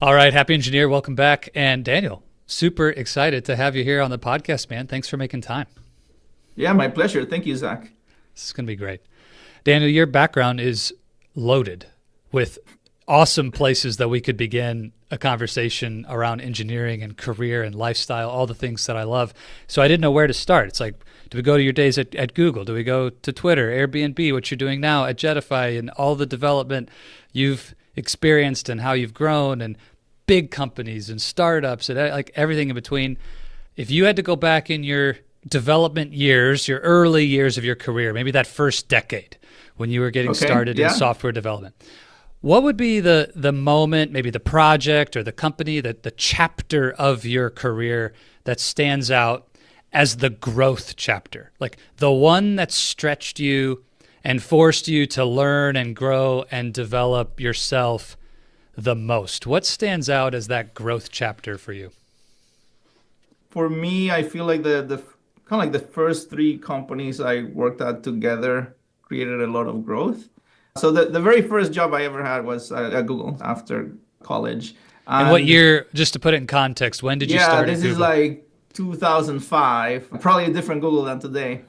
All right, Happy Engineer, welcome back. And Daniel, super excited to have you here on the podcast, man. Thanks for making time. Yeah, my pleasure. Thank you, Zach. This is going to be great. Daniel, your background is loaded with awesome places that we could begin a conversation around engineering and career and lifestyle, all the things that I love. So I didn't know where to start. It's like, do we go to your days at Google? Do we go to Twitter, Airbnb, what you're doing now at Jetify, and all the development you've experienced and how you've grown, and big companies and startups and like everything in between. If you had to go back in your development years, your early years of your career, maybe that first decade when you were getting started in software development, what would be the moment, maybe the project or the company, the chapter of your career that stands out as the growth chapter, like the one that stretched you and forced you to learn and grow and develop yourself the most? What stands out as that growth chapter for you? For me, I feel like the kind of like the first three companies I worked at together created a lot of growth. So the very first job I ever had was at Google after college. And what year, just to put it in context, when did you start at this Google? is like 2005, probably a different Google than today.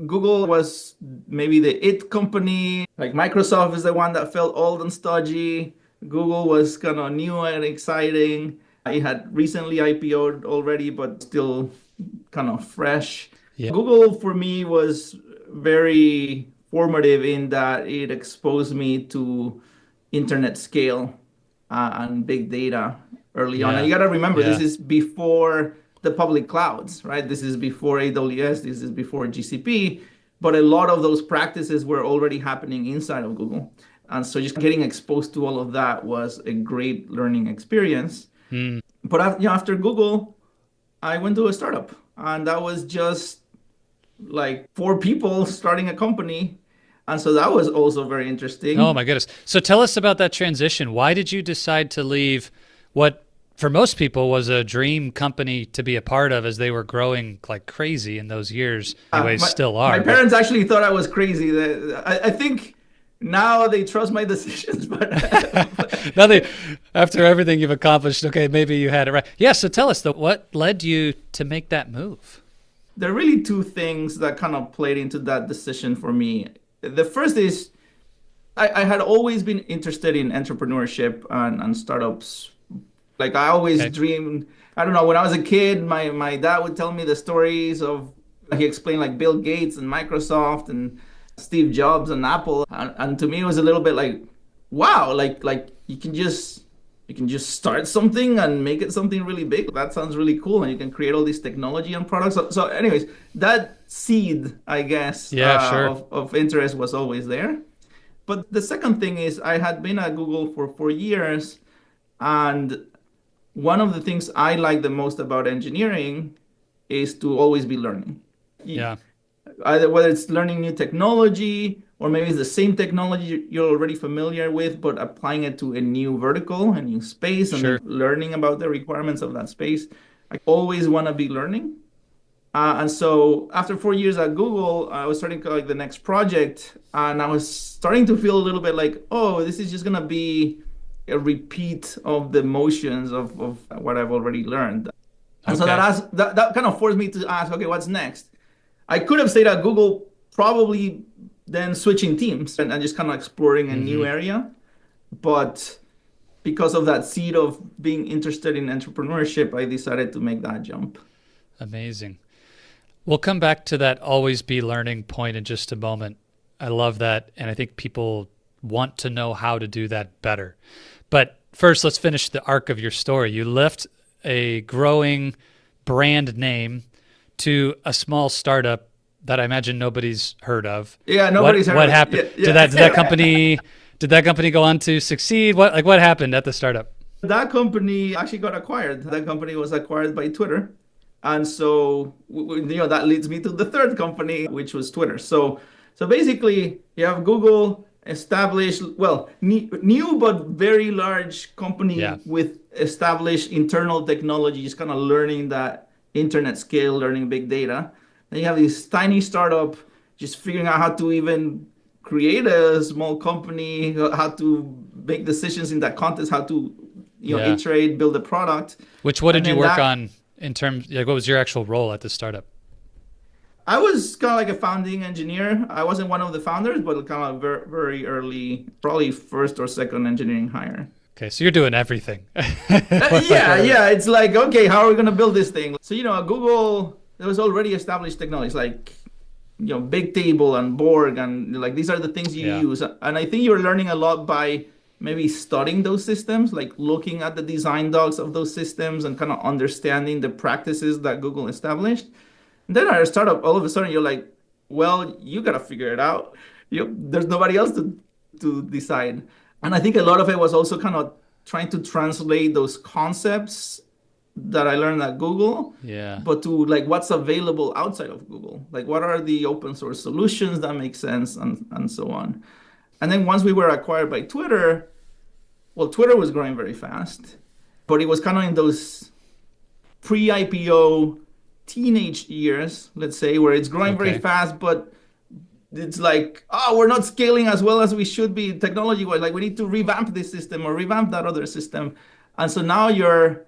Google was maybe the it company. Like Microsoft is the one that felt old and stodgy. Google was kind of new and exciting. It had recently IPO'd already, but still kind of fresh. Yeah. Google for me was very formative in that it exposed me to internet scale and big data early on. And you got to remember, this is before the public clouds, right? This is before AWS, this is before GCP, but a lot of those practices were already happening inside of Google. And so just getting exposed to all of that was a great learning experience. But after Google, I went to a startup, and that was just like 4 people starting a company. And so that was also very interesting. Oh my goodness. So tell us about that transition. Why did you decide to leave what for most people was a dream company to be a part of as they were growing like crazy in those years? Anyways, still are. My parents actually thought I was crazy. I think now they trust my decisions, but now after everything you've accomplished, okay, maybe you had it right. Yeah, so tell us, what led you to make that move? There are really 2 things that kind of played into that decision for me. The first is I had always been interested in entrepreneurship and startups. Like I always dreamed, I don't know, when I was a kid, my dad would tell me the stories of, he explained like Bill Gates and Microsoft and Steve Jobs and Apple. And to me, it was a little bit like, wow, like you can just start something and make it something really big. That sounds really cool. And you can create all this technology and products. So anyways, that seed, I guess, of interest was always there. But the second thing is I had been at Google for 4 years. And one of the things I like the most about engineering is to always be learning. Yeah. Either whether it's learning new technology or maybe it's the same technology you're already familiar with, but applying it to a new vertical, a new space, and then learning about the requirements of that space. I always want to be learning. And so after 4 years at Google, I was starting like the next project, and I was starting to feel a little bit like, oh, this is just going to be a repeat of the motions of what I've already learned. And so that kind of forced me to ask, okay, what's next? I could have stayed at Google, probably then switching teams and just kind of exploring a new area. But because of that seed of being interested in entrepreneurship, I decided to make that jump. Amazing. We'll come back to that always be learning point in just a moment. I love that. And I think people want to know how to do that better. But first, let's finish the arc of your story. You left a growing brand name to a small startup that I imagine nobody's heard of. Yeah, nobody's heard of it. What happened? Yeah. Did that company go on to succeed? What happened at the startup? That company actually got acquired. That company was acquired by Twitter. And so that leads me to the third company, which was Twitter. So basically, you have Google established, well, new but very large company with established internal technology, just kind of learning that internet scale, learning big data. Then you have this tiny startup just figuring out how to even create a small company, how to make decisions in that context, how to Yeah. iterate, build a product. What And did you then work that on in terms, like, what was your actual role at the startup? I was kind of like a founding engineer. I wasn't one of the founders, but kind of very, very early, probably first or second engineering hire. Okay, so you're doing everything. Yeah, yeah. It's like, okay, how are we going to build this thing? So, at Google, there was already established technologies like, Bigtable and Borg, and like these are the things you Yeah. use. And I think you're learning a lot by maybe studying those systems, like looking at the design docs of those systems and kind of understanding the practices that Google established. And then at a startup, all of a sudden you're like, well, you gotta figure it out. There's nobody else to decide. And I think a lot of it was also kind of trying to translate those concepts that I learned at Google, Yeah. but to like what's available outside of Google. Like what are the open source solutions that make sense and so on. And then once we were acquired by Twitter, well, Twitter was growing very fast, but it was kind of in those pre-IPO teenage years, let's say, where it's growing very Okay. fast, but it's like, oh, we're not scaling as well as we should be technology-wise. Like we need to revamp this system or revamp that other system. And so now you're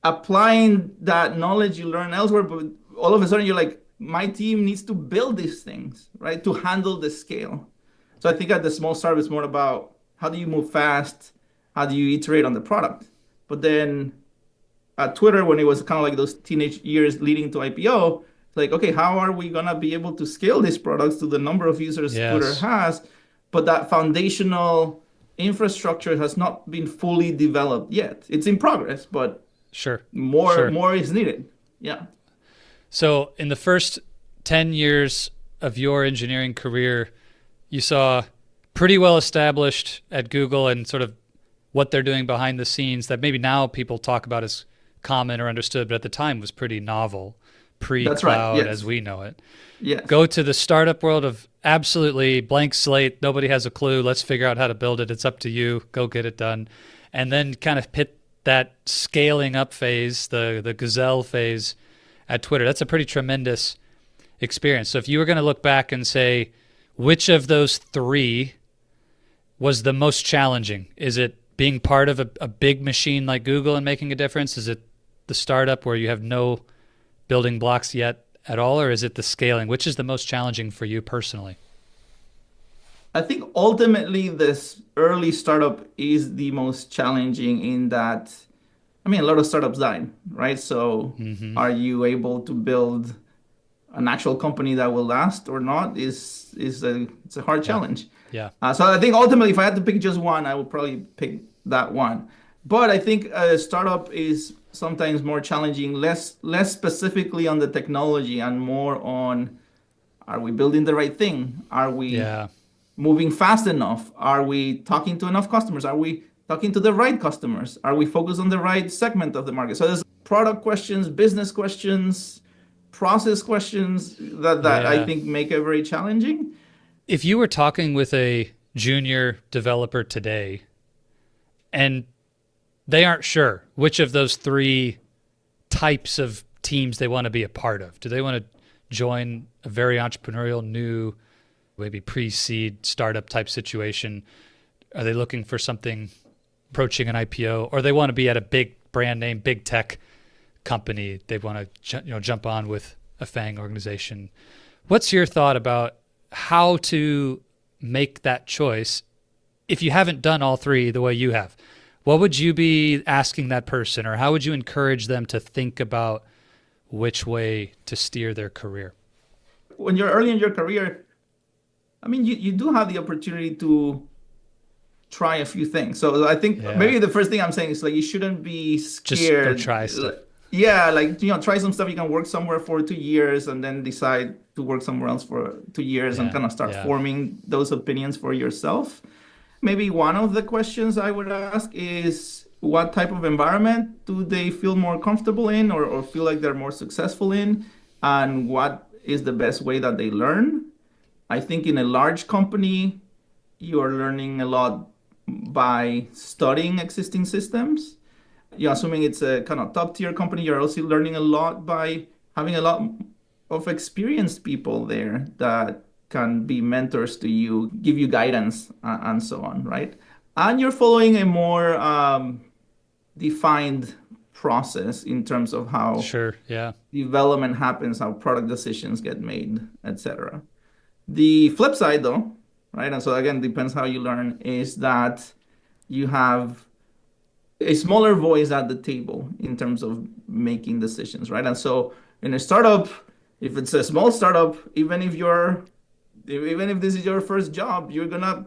applying that knowledge you learn elsewhere, but all of a sudden you're like, my team needs to build these things, right, to handle the scale. So I think at the small startup, it's more about how do you move fast? How do you iterate on the product? But then at Twitter, when it was kind of like those teenage years leading to IPO, it's like, okay, how are we gonna be able to scale these products to the number of users Twitter Yes. has? But that foundational infrastructure has not been fully developed yet. It's in progress, but Sure. more Sure. more is needed. Yeah. So, in the first 10 years of your engineering career, you saw pretty well established at Google and sort of what they're doing behind the scenes that maybe now people talk about as common or understood, but at the time was pretty novel, That's right. pre-cloud as Yes. we know it. Yes. Go to the startup world of absolutely blank slate. Nobody has a clue. Let's figure out how to build it. It's up to you. Go get it done. And then kind of hit that scaling up phase, the gazelle phase at Twitter. That's a pretty tremendous experience. So if you were going to look back and say, which of those three was the most challenging? Is it being part of a big machine like Google and making a difference? Is it the startup where you have no building blocks yet at all? Or is it the scaling? Which is the most challenging for you personally? I think ultimately this early startup is the most challenging in that, I mean, a lot of startups died, right? So Mm-hmm. are you able to build an actual company that will last or not it's a hard Yeah. challenge. Yeah. So I think ultimately, if I had to pick just one, I would probably pick that one. But I think a startup is sometimes more challenging, less specifically on the technology and more on, are we building the right thing? Are we Yeah. moving fast enough? Are we talking to enough customers? Are we talking to the right customers? Are we focused on the right segment of the market? So there's product questions, business questions, process questions that I Yeah. think make it very challenging. If you were talking with a junior developer today and they aren't sure which of those three types of teams they want to be a part of, do they want to join a very entrepreneurial, new, maybe pre-seed startup type situation? Are they looking for something approaching an IPO, or they want to be at a big brand name, big tech company? They want to jump on with a FANG organization. What's your thought about how to make that choice if you haven't done all three the way you have? What would you be asking that person, or how would you encourage them to think about which way to steer their career? When you're early in your career, I mean, you do have the opportunity to try a few things. So I think Yeah. maybe the first thing I'm saying is like you shouldn't be Just go scared. try stuff. Yeah, like try some stuff. You can work somewhere for 2 years and then decide to work somewhere else for 2 years and Yeah. kind of start Yeah. forming those opinions for yourself. Maybe one of the questions I would ask is what type of environment do they feel more comfortable in or feel like they're more successful in? And what is the best way that they learn? I think in a large company, you are learning a lot by studying existing systems. You're assuming it's a kind of top tier company. You're also learning a lot by having a lot of experienced people there that can be mentors to you, give you guidance, and so on, right? And you're following a more defined process in terms of how Sure. Yeah. development happens, how product decisions get made, etc. The flip side, though, right? And so again, depends how you learn, is that you have a smaller voice at the table in terms of making decisions, right? And so in a startup, if it's a small startup, even if this is your first job, you're gonna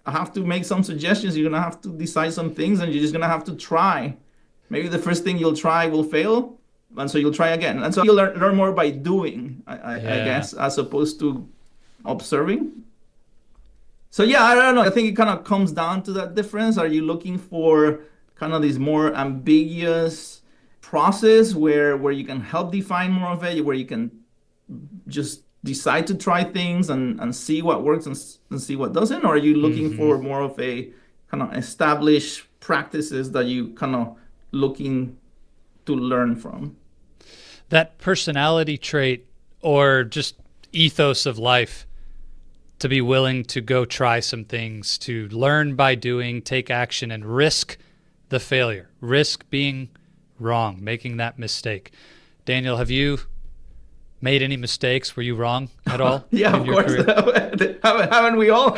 have to make some suggestions. You're gonna have to decide some things, and you're just gonna have to try. Maybe the first thing you'll try will fail, and so you'll try again. And so you'll learn more by doing, I Yeah. guess, as opposed to observing. So yeah, I don't know. I think it kind of comes down to that difference. Are you looking for kind of this more ambiguous process where you can help define more of it, where you can just decide to try things and see what works and see what doesn't? Or are you looking Hmm. for more of a kind of established practices that you kind of looking to learn from? That personality trait or just ethos of life to be willing to go try some things, to learn by doing, take action, and risk the failure, risk being wrong, making that mistake. Daniel, have you made any mistakes? Were you wrong at all Yeah, in of your course. career? Haven't we all?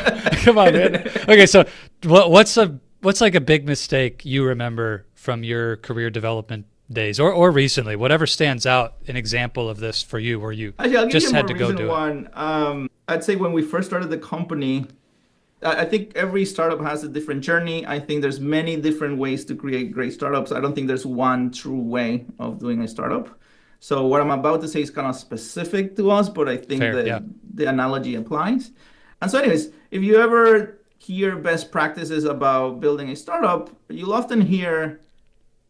Come on, man. Okay, so what's like a big mistake you remember from your career development days or recently, whatever stands out, an example of this for you where you Actually, I'll give you just a had more to go recent do it. one. I'd say when we first started the company, I think every startup has a different journey. I think there's many different ways to create great startups. I don't think there's one true way of doing a startup. So what I'm about to say is kind of specific to us, but I think Fair, yeah. the analogy applies. And so anyways, if you ever hear best practices about building a startup, you'll often hear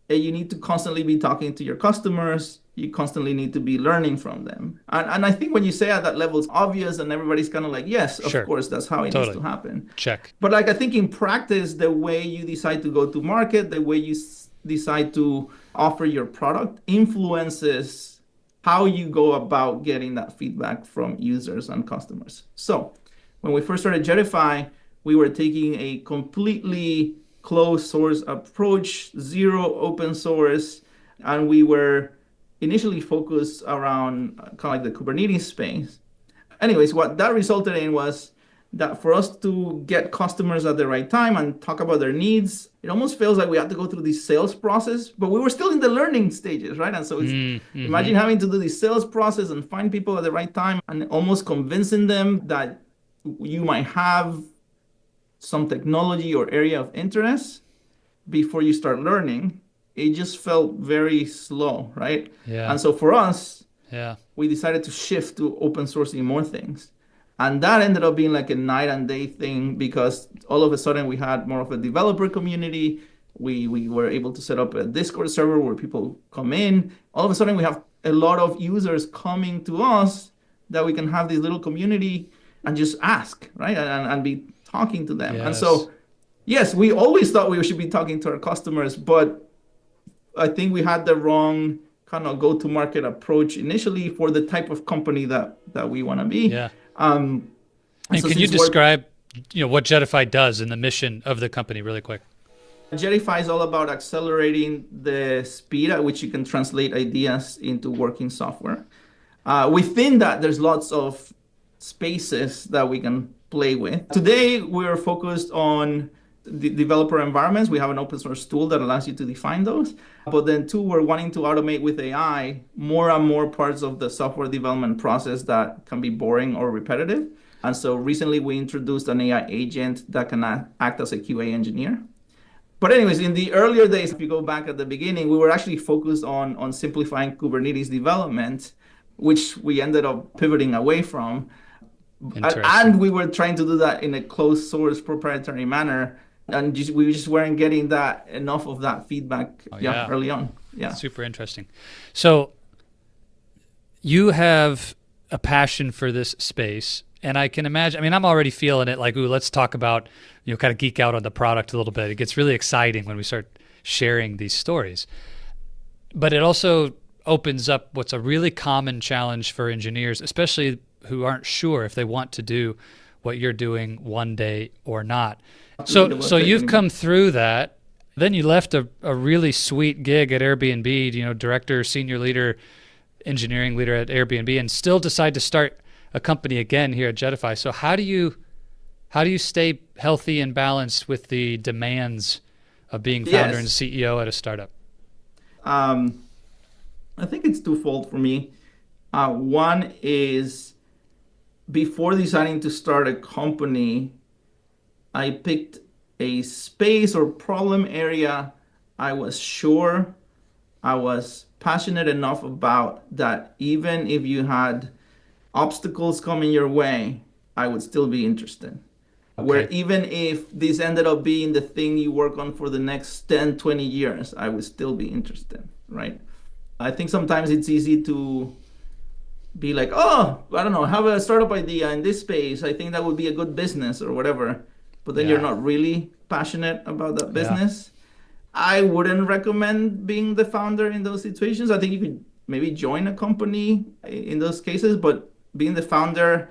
you need to constantly be talking to your customers. You constantly need to be learning from them. And I think when you say at that level, it's obvious and everybody's kind of like, yes, of Sure. course, that's how it needs Totally. to happen. Check. But like I think in practice, the way you decide to go to market, the way you decide to offer your product influences how you go about getting that feedback from users and customers. So when we first started Jetify, we were taking a completely closed source approach, zero open source, and we were initially focused around kind of like the Kubernetes space. Anyways, what that resulted in was that for us to get customers at the right time and talk about their needs, it almost feels like we had to go through this sales process, but we were still in the learning stages, right? And so it's Mm-hmm. imagine having to do this sales process and find people at the right time and almost convincing them that you might have some technology or area of interest before you start learning. It just felt very slow, right? Yeah. And so for us, Yeah. we decided to shift to open sourcing more things. And that ended up being like a night and day thing because all of a sudden we had more of a developer community. We were able to set up a Discord server where people come in. All of a sudden we have a lot of users coming to us that we can have this little community and just ask, right? And be talking to them. And Yes. so, yes, we always thought we should be talking to our customers, but I think we had the wrong kind of go-to-market approach initially for the type of company that we want to be. Yeah. Um, and And so can you since we're describe, what Jetify does and the mission of the company really quick? Jetify is all about accelerating the speed at which you can translate ideas into working software. Within that, there's lots of spaces that we can play with. Today, we're focused on the developer environments. We have an open source tool that allows you to define those. But then, two, we're wanting to automate with AI more and more parts of the software development process that can be boring or repetitive. And so recently, we introduced an AI agent that can act as a QA engineer. But anyways, in the earlier days, if you go back at the beginning, we were actually focused on simplifying Kubernetes development, which we ended up pivoting away from. Interesting. And we were trying to do that in a closed source proprietary manner. And we just weren't getting that enough of that feedback, Oh, yeah, yeah. early on. Yeah. Super interesting. So you have a passion for this space. And I can imagine, I mean, I'm already feeling it like, ooh, let's talk about, kind of geek out on the product a little bit. It gets really exciting when we start sharing these stories. But it also opens up what's a really common challenge for engineers, especially who aren't sure if they want to do what you're doing one day or not. So you've come through that. Then you left a really sweet gig at Airbnb, director, senior leader, engineering leader at Airbnb, and still decide to start a company again here at Jetify. So how do you stay healthy and balanced with the demands of being founder and Yes. CEO at a startup? Um, I think it's twofold for me. One is before deciding to start a company, I picked a space or problem area I was sure I was passionate enough about that even if you had obstacles coming your way, I would still be interested. Where Okay. even if this ended up being the thing you work on for the next 10, 20 years, I would still be interested, right? I think sometimes it's easy to be like, oh, I don't know, have a startup idea in this space. I think that would be a good business or whatever. But then you're Yeah. not really passionate about that Yeah. business. I wouldn't recommend being the founder in those situations. I think you could maybe join a company in those cases, but being the founder,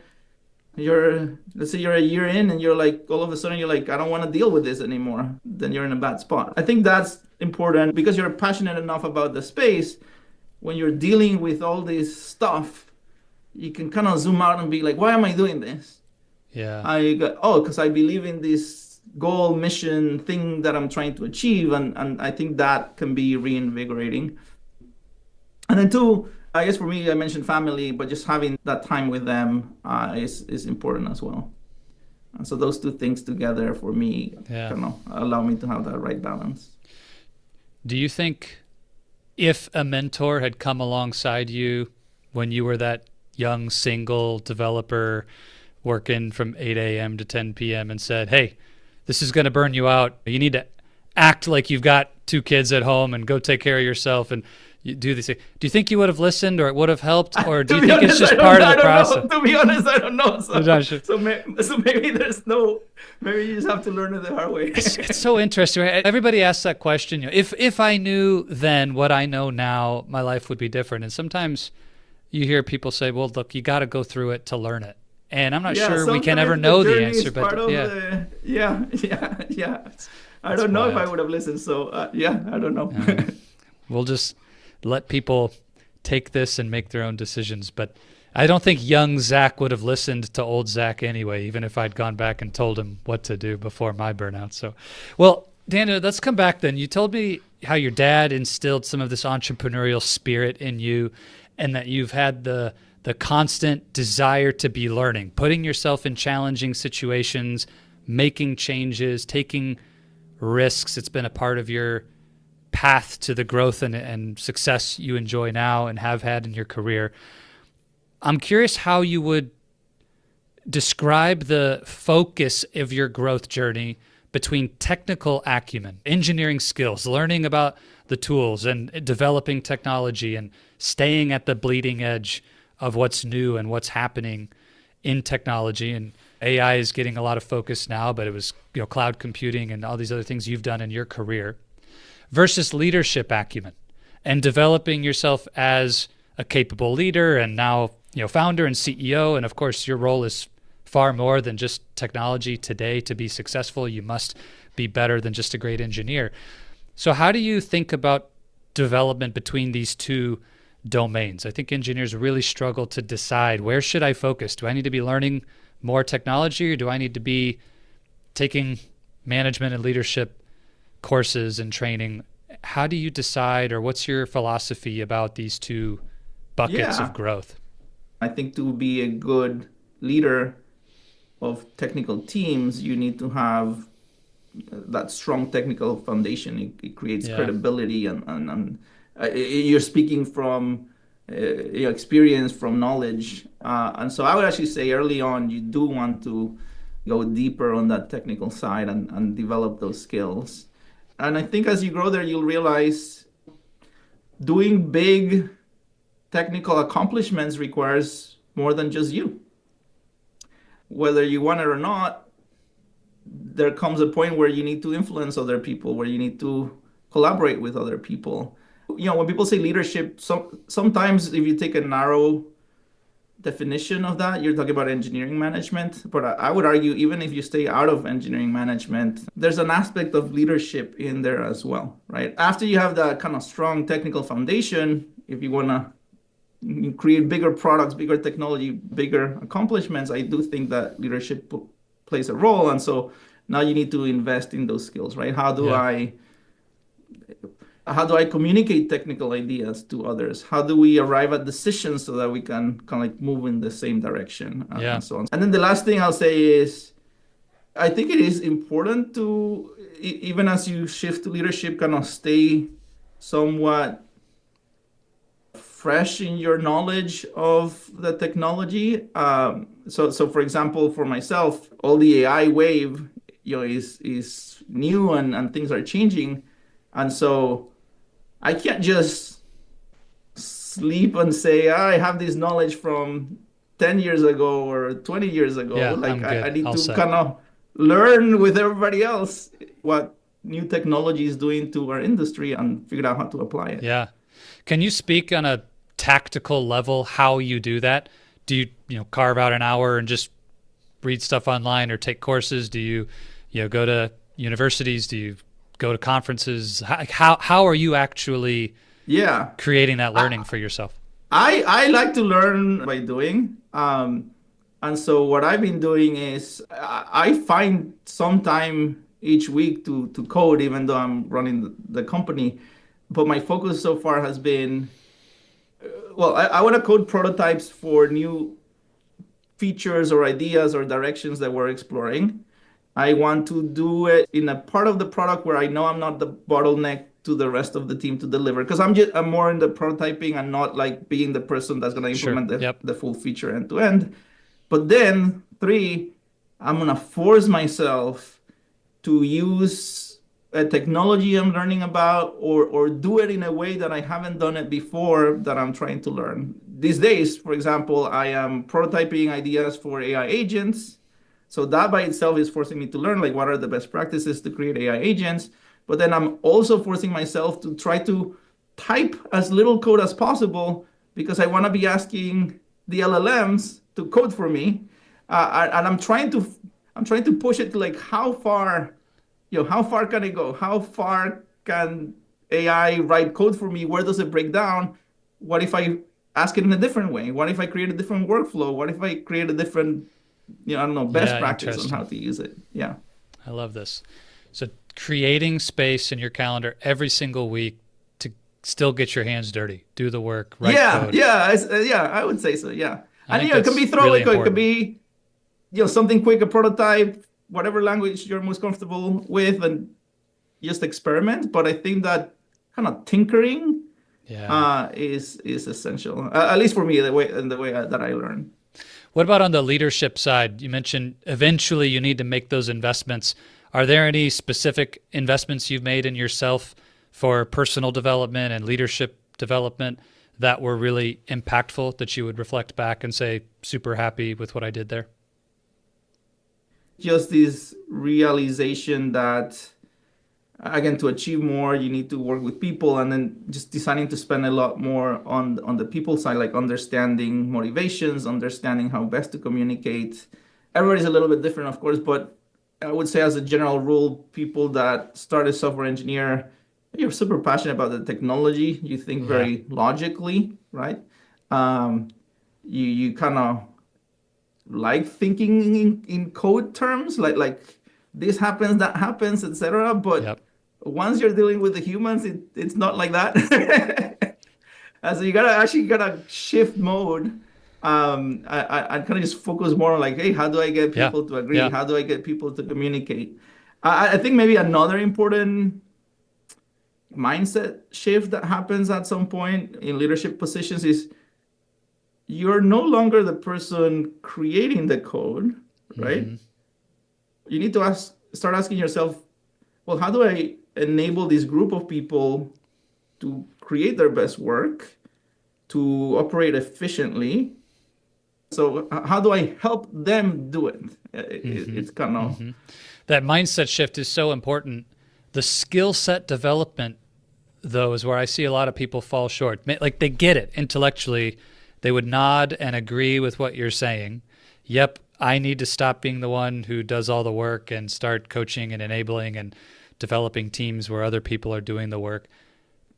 let's say you're a year in and you're like, all of a sudden you're like, I don't want to deal with this anymore. Then you're in a bad spot. I think that's important because you're passionate enough about the space. When you're dealing with all this stuff, you can kind of zoom out and be like, why am I doing this? Yeah. Because I believe in this goal, mission, thing that I'm trying to achieve. And I think that can be reinvigorating. And then two, I guess for me, I mentioned family, but just having that time with them is important as well. And so those two things together for me Yeah. kind of allow me to have that right balance. Do you think if a mentor had come alongside you when you were that young single developer working from 8 a.m. to 10 p.m. and said, hey, this is going to burn you out. You need to act like you've got two kids at home and go take care of yourself and you do this. Do you think you would have listened or it would have helped? Or do To you be think it's honest, just part of I the don't know. process? To be honest, I don't know. I'm not sure. So maybe there's no, maybe you just have to learn it the hard way. It's so interesting. Right? Everybody asks that question. If I knew then what I know now, my life would be different. And sometimes you hear people say, well, look, you got to go through it to learn it. And I'm not Yeah, sure we can ever sometimes the know the journey answer, is part but of yeah, the, yeah. I it's don't know if I wild. would have listened. So yeah, I don't know. We'll just let people take this and make their own decisions. But I don't think young Zach would have listened to old Zach anyway, even if I'd gone back and told him what to do before my burnout. So, well, Daniel, let's come back then. You told me how your dad instilled some of this entrepreneurial spirit in you and that you've had the constant desire to be learning, putting yourself in challenging situations, making changes, taking risks. It's been a part of your path to the growth and success you enjoy now and have had in your career. I'm curious how you would describe the focus of your growth journey between technical acumen, engineering skills, learning about the tools and developing technology and staying at the bleeding edge of what's new and what's happening in technology. And AI is getting a lot of focus now, but it was cloud computing and all these other things you've done in your career versus leadership acumen and developing yourself as a capable leader and now founder and CEO. And of course, your role is far more than just technology today. To be successful, you must be better than just a great engineer. So how do you think about development between these two domains? I think engineers really struggle to decide, where should I focus? Do I need to be learning more technology or do I need to be taking management and leadership courses and training? How do you decide, or what's your philosophy about these two buckets Yeah, of growth? I think to be a good leader of technical teams, you need to have that strong technical foundation. It creates Yeah. credibility and you're speaking from your experience, from knowledge. And so I would actually say early on, you do want to go deeper on that technical side and develop those skills. And I think as you grow there, you'll realize doing big technical accomplishments requires more than just you. Whether you want it or not, there comes a point where you need to influence other people, where you need to collaborate with other people. When people say leadership, sometimes if you take a narrow definition of that. You're talking about engineering management, but I would argue even if you stay out of engineering management, there's an aspect of leadership in there as well, right? After you have that kind of strong technical foundation, if you want to create bigger products, bigger technology, bigger accomplishments, I do think that leadership plays a role. And so now you need to invest in those skills, right? How do I communicate technical ideas to others? How do we arrive at decisions so that we can kind of like move in the same direction and so on. And then the last thing I'll say is, I think it is important to, even as you shift to leadership, kind of stay somewhat fresh in your knowledge of the technology. So for example, for myself, all the AI wave, is new and things are changing. And so I can't just sleep and say, I have this knowledge from 10 years ago or 20 years ago. Yeah, I need to kind of learn with everybody else what new technology is doing to our industry and figure out how to apply it. Yeah. Can you speak on a tactical level how you do that? Do you carve out an hour and just read stuff online or take courses? Do you go to universities? Do you go to conferences? How are you actually creating that learning for yourself? I like to learn by doing. And so what I've been doing is I find some time each week to code, even though I'm running the company. But my focus so far has been, I want to code prototypes for new features or ideas or directions that we're exploring. I want to do it in a part of the product where I know I'm not the bottleneck to the rest of the team to deliver, because I'm more in the prototyping and not like being the person that's going to implement the full feature end to end. But then 3, I'm going to force myself to use a technology I'm learning about or do it in a way that I haven't done it before that I'm trying to learn. These days, for example, I am prototyping ideas for AI agents. So that by itself is forcing me to learn like what are the best practices to create AI agents. But then I'm also forcing myself to try to type as little code as possible because I want to be asking the LLMs to code for me. And I'm trying to push it to like how far can it go? How far can AI write code for me? Where does it break down? What if I ask it in a different way? What if I create a different workflow? What if I create a different best practice on how to use it. Yeah. I love this. So creating space in your calendar every single week to still get your hands dirty, do the work, write code. I would say so. Yeah. And it can be throwaway code. It could be, something quick, a prototype, whatever language you're most comfortable with, and just experiment. But I think that kind of tinkering is essential, at least for me, the way that I learn. What about on the leadership side? You mentioned eventually you need to make those investments. Are there any specific investments you've made in yourself for personal development and leadership development that were really impactful that you would reflect back and say, super happy with what I did there? Just this realization that, again, to achieve more, you need to work with people, and then just deciding to spend a lot more on the people side, like understanding motivations, understanding how best to communicate. Everybody's a little bit different, of course, but I would say as a general rule, people that start as software engineer, you're super passionate about the technology. You think very logically, right? You kind of like thinking in code terms, like this happens, that happens, etc. But once you're dealing with the humans, it's not like that. And so you gotta shift mode. I kind of just focus more on like, hey, how do I get people to agree? How do I get people to communicate? I think maybe another important mindset shift that happens at some point in leadership positions is you're no longer the person creating the code, right? Mm-hmm. You need to start asking yourself, well, how do I enable this group of people to create their best work, to operate efficiently? So how do I help them do it? It's kind of... Mm-hmm. That mindset shift is so important. The skill set development, though, is where I see a lot of people fall short. Like they get it intellectually. They would nod and agree with what you're saying. Yep, I need to stop being the one who does all the work and start coaching and enabling and developing teams where other people are doing the work.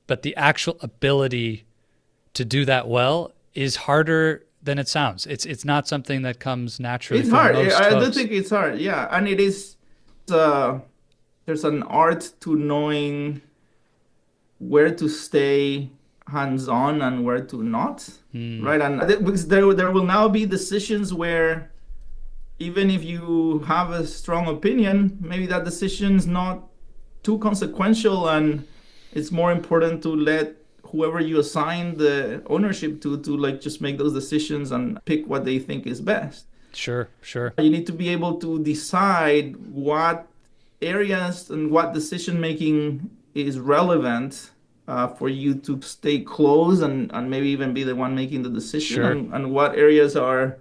But the actual ability to do that well is harder than it sounds. It's not something that comes naturally It's for hard. most I do folks. think it's hard. Yeah, and it is. There's an art to knowing where to stay hands-on and where to not, right? And because there will now be decisions where even if you have a strong opinion, maybe that decision's not too consequential, and it's more important to let whoever you assign the ownership to like just make those decisions and pick what they think is best. Sure. You need to be able to decide what areas and what decision making is relevant for you to stay close and maybe even be the one making the decision, Sure. and what areas are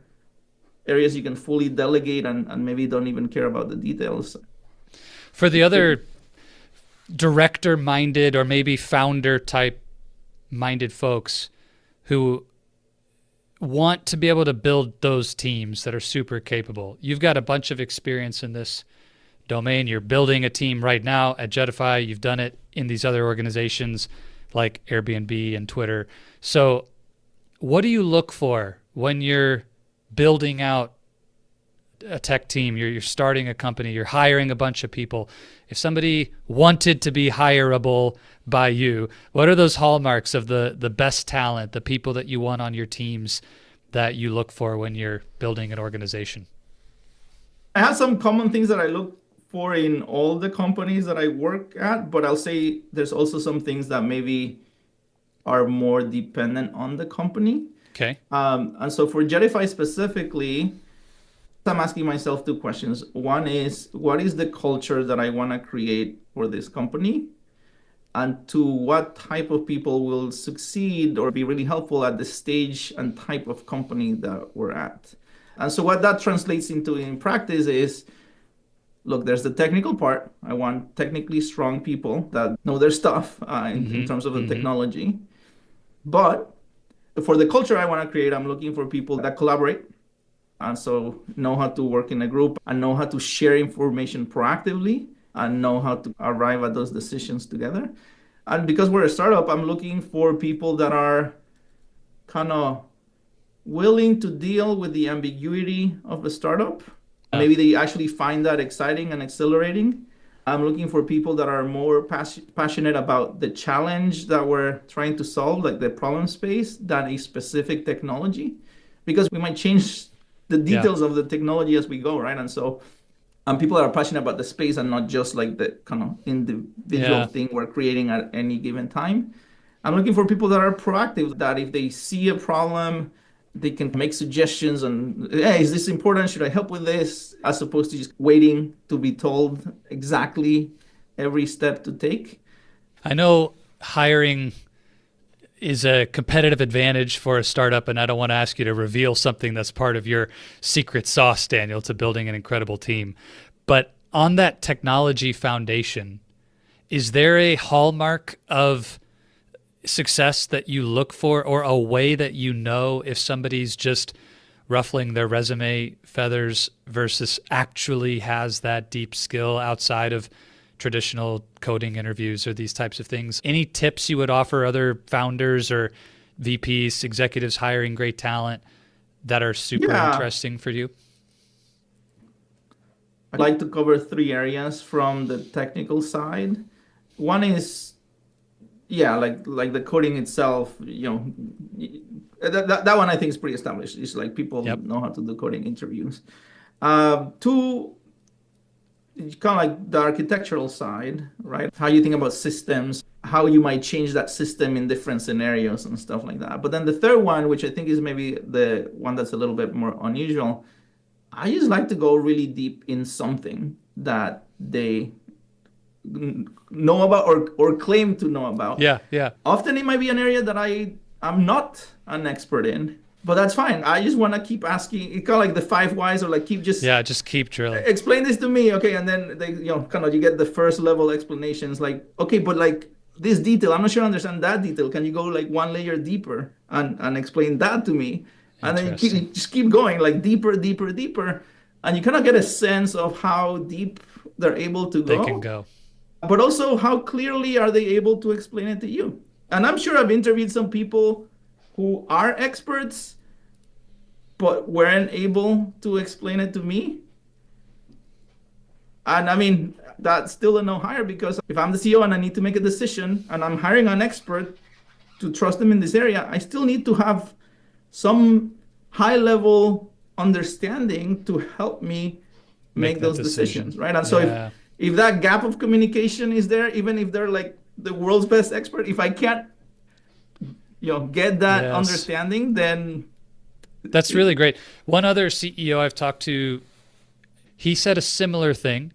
areas you can fully delegate and maybe don't even care about the details. For the other director-minded or maybe founder-type minded folks who want to be able to build those teams that are super capable, you've got a bunch of experience in this domain. You're building a team right now at Jetify. You've done it in these other organizations like Airbnb and Twitter. So what do you look for when you're building out a tech team, you're starting a company, you're hiring a bunch of people? If somebody wanted to be hireable by you, what are those hallmarks of the best talent, the people that you want on your teams that you look for when you're building an organization? I have some common things that I look for in all the companies that I work at, but I'll say there's also some things that maybe are more dependent on the company. Okay. And so for Jetify specifically, I'm asking myself two questions. One is, what is the culture that I want to create for this company? And two, what type of people will succeed or be really helpful at the stage and type of company that we're at? And so what that translates into in practice is, look, there's the technical part. I want technically strong people that know their stuff in terms of the technology. But for the culture I want to create, I'm looking for people that collaborate, and so know how to work in a group and know how to share information proactively and know how to arrive at those decisions together. And because we're a startup, I'm looking for people that are kind of willing to deal with the ambiguity of a startup. Maybe they actually find that exciting and exhilarating. I'm looking for people that are more passionate about the challenge that we're trying to solve, like the problem space, than a specific technology, because we might change the details of the technology as we go, right? And so people that are passionate about the space and not just like the kind of individual thing we're creating at any given time. I'm looking for people that are proactive, that if they see a problem, they can make suggestions and, hey, is this important? Should I help with this? As opposed to just waiting to be told exactly every step to take. I know hiring is a competitive advantage for a startup, and I don't want to ask you to reveal something that's part of your secret sauce, Daniel, to building an incredible team. But on that technology foundation, is there a hallmark of success that you look for, or a way that you know if somebody's just ruffling their resume feathers versus actually has that deep skill outside of traditional coding interviews or these types of things? Any tips you would offer other founders or VPs, executives hiring great talent that are super interesting for you? I'd like to cover three areas from the technical side. One is, like the coding itself, that one I think is pretty established. It's like people know how to do coding interviews. Two, kind of like the architectural side, right? How you think about systems, how you might change that system in different scenarios and stuff like that. But then the third one, which I think is maybe the one that's a little bit more unusual, I just like to go really deep in something that they know about or claim to know about. Yeah. Often it might be an area that I'm not an expert in, but that's fine. I just want to keep asking. It's kind of like the 5 whys, or like just keep drilling. Explain this to me, okay? And then they, you get the first level explanations, like, okay, but like this detail, I'm not sure I understand that detail. Can you go like one layer deeper? and explain that to me. And then you Interesting. just keep going like deeper, deeper, deeper. And you kind of get a sense of how deep they're able to They can go, go. but also how clearly are they able to explain it to you. And I'm sure I've interviewed some people who are experts, but weren't able to explain it to me. And I mean, that's still a no hire because if I'm the CEO and I need to make a decision and I'm hiring an expert to trust them in this area, I still need to have some high level understanding to help me Make make that those decision. decisions, right? And so Yeah. if that gap of communication is there, even if they're like the world's best expert, if I can't, get that Yes. understanding, then That's really great. One other CEO I've talked to, he said a similar thing,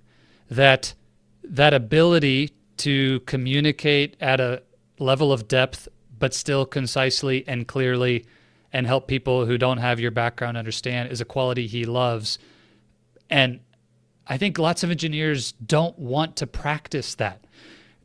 that that ability to communicate at a level of depth but still concisely and clearly and help people who don't have your background understand is a quality he loves. And I think lots of engineers don't want to practice that.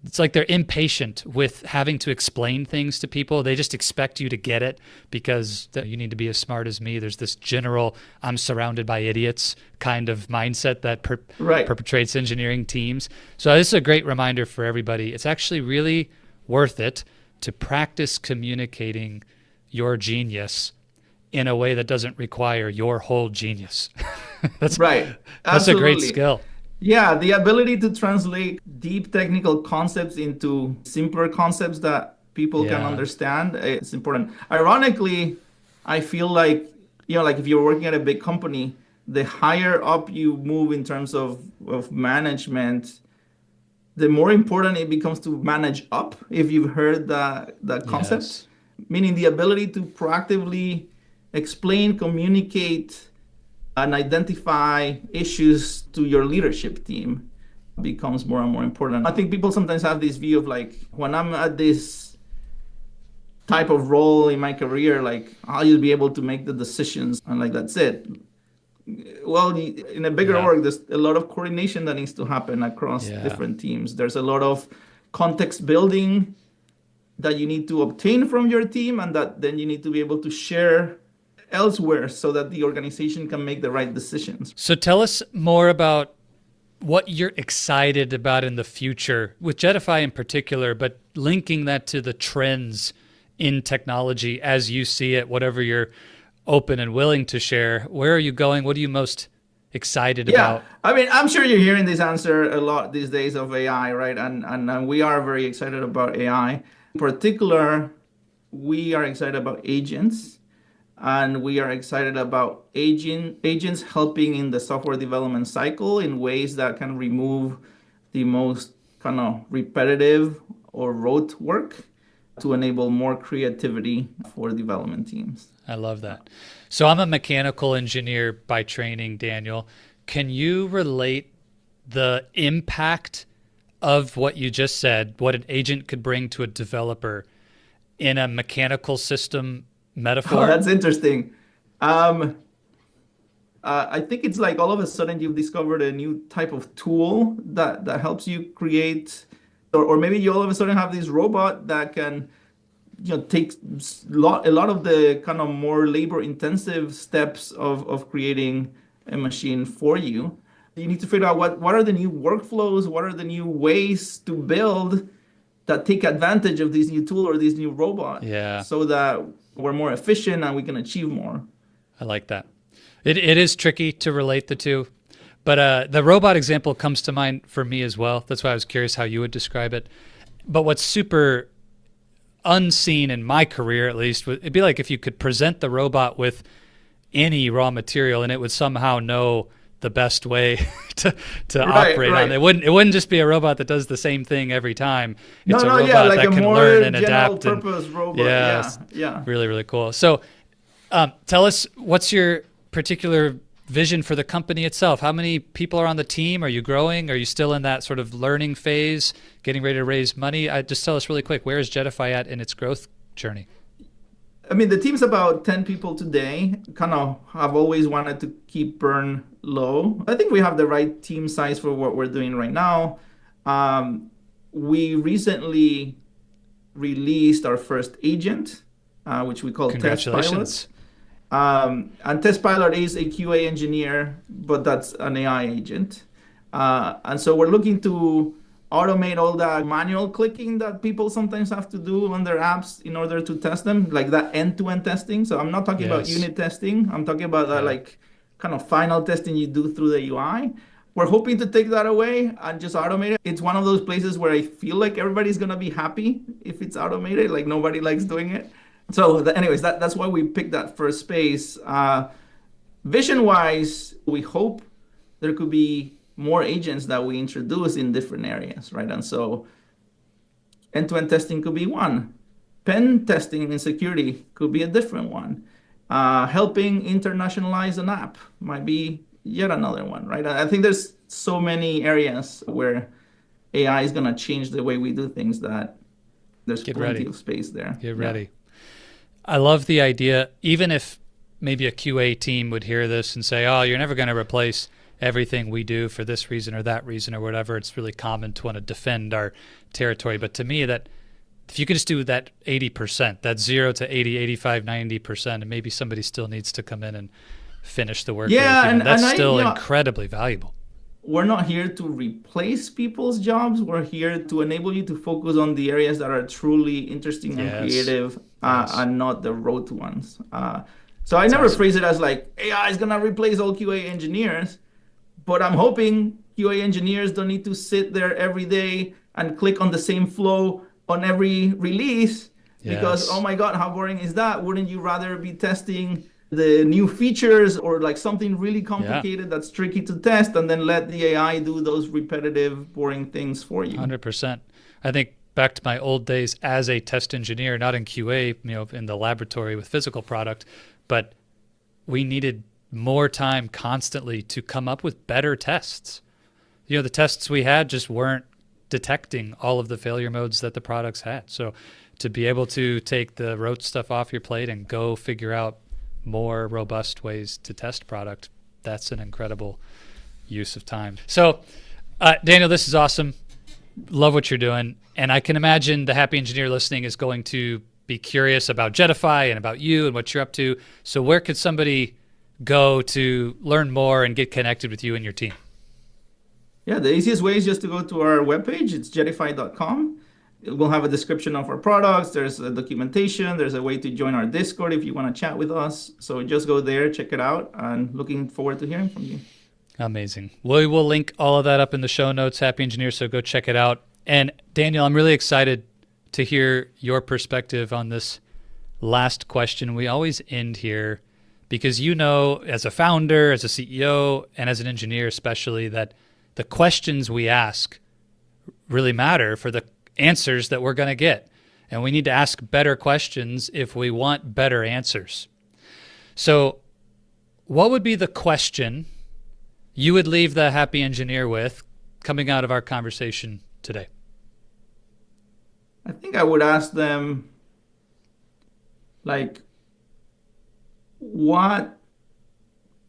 It's like they're impatient with having to explain things to people. They just expect you to get it because you need to be as smart as me. There's this general I'm surrounded by idiots kind of mindset that right. perpetrates engineering teams. So this is a great reminder for everybody. It's actually really worth it to practice communicating your genius in a way that doesn't require your whole genius. that's Right. that's a great Absolutely. skill. Yeah, the ability to translate deep technical concepts into simpler concepts that people can Yeah. understand is important. Ironically, I feel like, like if you're working at a big company, the higher up you move in terms of management, the more important it becomes to manage up, if you've heard that concept, Yes. meaning the ability to proactively explain, communicate, and identify issues to your leadership team becomes more and more important. I think people sometimes have this view of like, when I'm at this type of role in my career, like I'll just be able to make the decisions and like that's it. Well, in a bigger Yeah. org, there's a lot of coordination that needs to happen across Yeah. different teams. There's a lot of context building that you need to obtain from your team and that then you need to be able to share elsewhere so that the organization can make the right decisions. So tell us more about what you're excited about in the future with Jetify in particular, but linking that to the trends in technology as you see it, whatever you're open and willing to share. Where are you going? What are you most excited Yeah, about? I mean, I'm sure you're hearing this answer a lot these days of AI, right? And we are very excited about AI. In particular, we are excited about agents, and we are excited about agents helping in the software development cycle in ways that can remove the most kind of repetitive or rote work to enable more creativity for development teams. I love that. So I'm a mechanical engineer by training, Daniel. Can you relate the impact of what you just said, what an agent could bring to a developer in a mechanical system Oh, metaphor? that's interesting. Um, I think it's like all of a sudden you've discovered a new type of tool that helps you create, or maybe you all of a sudden have this robot that can, take a lot of the kind of more labor intensive steps of creating a machine for you. You need to figure out what are the new workflows, what are the new ways to build that take advantage of this new tool or this new robot Yeah, so that we're more efficient and we can achieve more. I like that. It is tricky to relate the two, but the robot example comes to mind for me as well. That's why I was curious how you would describe it. But what's super unseen in my career, at least, it'd be like if you could present the robot with any raw material and it would somehow know the best way to Right, operate on it. right. It wouldn't just be a robot that does the same thing every time. No, It's a no, yeah, robot like a that can learn more and general adapt. And purpose robot. yeah, Yeah, yeah. really, really cool. So tell us, what's your particular vision for the company itself? How many people are on the team? Are you growing? Are you still in that sort of learning phase, getting ready to raise money? Just tell us really quick, where is Jetify at in its growth journey? I mean, the team's about 10 people today. Kind of have always wanted to keep burn low. I think we have the right team size for what we're doing right now. We recently released our first agent. which we call test pilot. Congratulations. And test pilot is a QA engineer, but that's an AI agent. And so we're looking to automate all that manual clicking that people sometimes have to do on their apps in order to test them, like that end-to-end testing. So I'm not talking about Yes. unit testing. I'm talking about that Yeah. like kind of final testing you do through the UI. We're hoping to take that away and just automate it. It's one of those places where I feel like everybody's gonna be happy if it's automated. Like nobody likes doing it. So, anyways, that's why we picked that first space. Vision-wise, we hope there could be more agents that we introduce in different areas, right? And so end-to-end testing could be one. Pen testing in security could be a different one. Helping internationalize an app might be yet another one, right? I think there's so many areas where AI is going to change the way we do things that there's plenty of space there. Get ready. I love the idea, even if maybe a QA team would hear this and say, oh, you're never going to replace everything we do for this reason or that reason or whatever. It's really common to want to defend our territory. But to me, that if you could just do that 80%, that 0 to 80, 85, 90%, and maybe somebody still needs to come in and finish the work. Yeah, and that's still incredibly valuable. We're not here to replace people's jobs. We're here to enable you to focus on the areas that are truly interesting and creative, and not the rote ones. So I never phrase it as like AI is going to replace all QA engineers. But I'm hoping QA engineers don't need to sit there every day and click on the same flow on every release because, oh my God, how boring is that? Wouldn't you rather be testing the new features or like something really complicated that's tricky to test and then let the AI do those repetitive, boring things for you? 100%. I think back to my old days as a test engineer, not in QA, in the laboratory with physical product, but we needed more time constantly to come up with better tests. The tests we had just weren't detecting all of the failure modes that the products had. So to be able to take the rote stuff off your plate and go figure out more robust ways to test product, that's an incredible use of time. So Daniel, this is awesome. Love what you're doing. And I can imagine the happy engineer listening is going to be curious about Jetify and about you and what you're up to. So where could somebody go to learn more and get connected with you and your team? Yeah, the easiest way is just to go to our webpage. It's jetify.com. We'll have a description of our products. There's a documentation. There's a way to join our Discord if you want to chat with us. So just go there, check it out, and looking forward to hearing from you. Amazing. We will link all of that up in the show notes, Happy Engineer, so go check it out. And Daniel, I'm really excited to hear your perspective on this last question. We always end here because as a founder, as a CEO, and as an engineer especially, that the questions we ask really matter for the answers that we're going to get. And we need to ask better questions if we want better answers. So what would be the question you would leave the happy engineer with coming out of our conversation today? I think I would ask them, like, what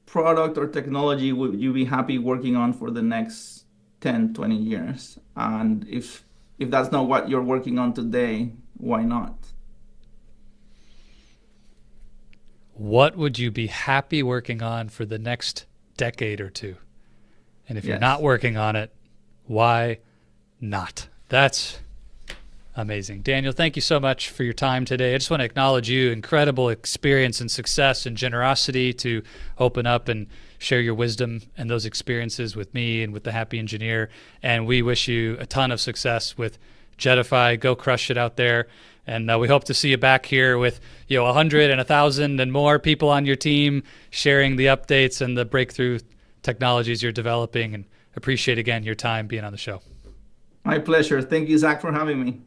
product or technology would you be happy working on for the next 10, 20 years? And if that's not what you're working on today, why not? What would you be happy working on for the next decade or two? And if you're not working on it, why not? That's amazing. Daniel, thank you so much for your time today. I just want to acknowledge you. Incredible experience and success and generosity to open up and share your wisdom and those experiences with me and with the Happy Engineer. And we wish you a ton of success with Jetify. Go crush it out there. And we hope to see you back here with 100 and 1,000 and more people on your team sharing the updates and the breakthrough technologies you're developing. And appreciate, again, your time being on the show. My pleasure. Thank you, Zach, for having me.